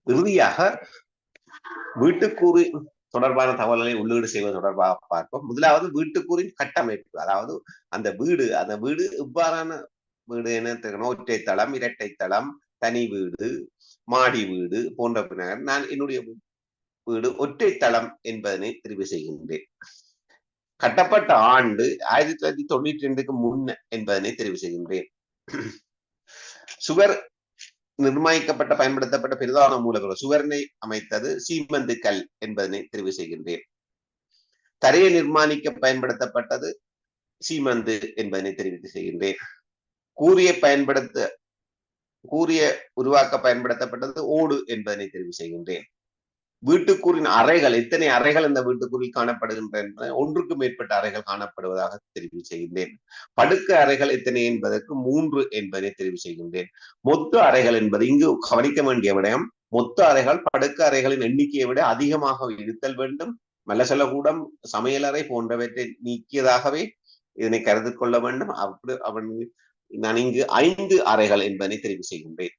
இறுதியாக வீட்டுக்கூறு தொடர்பான தகவல்களை உள்ளீடு செய்வது தொடர்பாக பார்ப்போம். முதலாவது வீட்டுக்கூறின் கட்டமைப்பு, அதாவது அந்த வீடு இவ்வாறான வீடு என்ன, ஒற்றை தளம், இரட்டை தளம், தனி வீடு, மாடி வீடு போன்ற நான் என்னுடைய வீடு ஒற்றை தளம் என்பதனை தெரிவு செய்கின்றேன். கட்டப்பட்ட ஆண்டு 1992க்கு முன்ன என்பதனை தெரிவு செய்கின்றேன். சுவர் நிர்ணயிக்கப்பட்ட பயன்படுத்தப்பட்ட பிரதான மூலப்பொருள் சுவரனை அமைத்தது சீமந்து கல் என்பதனை தெரிவு செய்கின்றேன். தரையை நிர்மாணிக்க பயன்படுத்தப்பட்டது சீமந்து என்பதனை தெரிவித்து செய்கின்றேன். கூரிய உருவாக்க பயன்படுத்தப்பட்டது ஓடு என்பதனை தெரிவு செய்கின்றேன். வீட்டுக்கூறின் அறைகள், எத்தனை அறைகள் இந்த வீட்டுக்கூறில் காணப்படுகின்றன, ஒன்றுக்கு மேற்பட்ட அறைகள் காணப்படுவதாக தெரிவு செய்கின்றேன். படுக்க அறைகள் எத்தனை என்பதற்கு 3 என்பதை தெரிவு செய்கின்றேன். மொத்த அறைகள் என்பது இங்கு கவனிக்க வேண்டிய விடயம், மொத்த அறைகள் படுக்க அறைகளின் எண்ணிக்கையை விட அதிகமாக இருத்தல் வேண்டும். மலசலகூடம், சமையலறை போன்றவற்றை நீக்கியதாகவே இதனை கருது கொள்ள வேண்டும். நான் இங்கு 5 அறைகள் என்பதனை தெரிவு செய்கின்றேன்.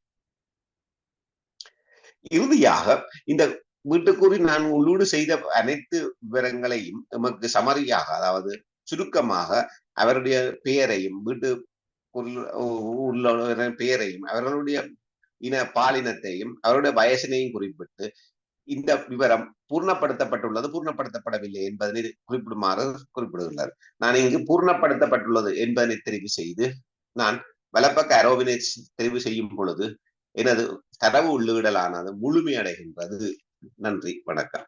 இறுதியாக இந்த வீட்டுக்கூறில் நான் உள்ளீடு செய்த அனைத்து விவரங்களையும் நமக்கு சமரியாக, அதாவது சுருக்கமாக அவருடைய பெயரையும் வீட்டு உள்ள பெயரையும் அவர்களுடைய பாலினத்தையும் அவருடைய வயசினையும் குறிப்பிட்டு இந்த விவரம் பூர்ணப்படுத்தப்பட்டுள்ளது பூர்ணப்படுத்தப்படவில்லை என்பதனை குறிப்பிடுமாறு குறிப்பிடுகின்றார். நான் இங்கு பூர்ணப்படுத்தப்பட்டுள்ளது என்பதனை தெரிவு செய்து நான் வலப்பக்க அரோவினை தெரிவு செய்யும் பொழுது எனது தரவு உள்ளீடலானது முழுமையடைகின்றது. நன்றி, வணக்கம்.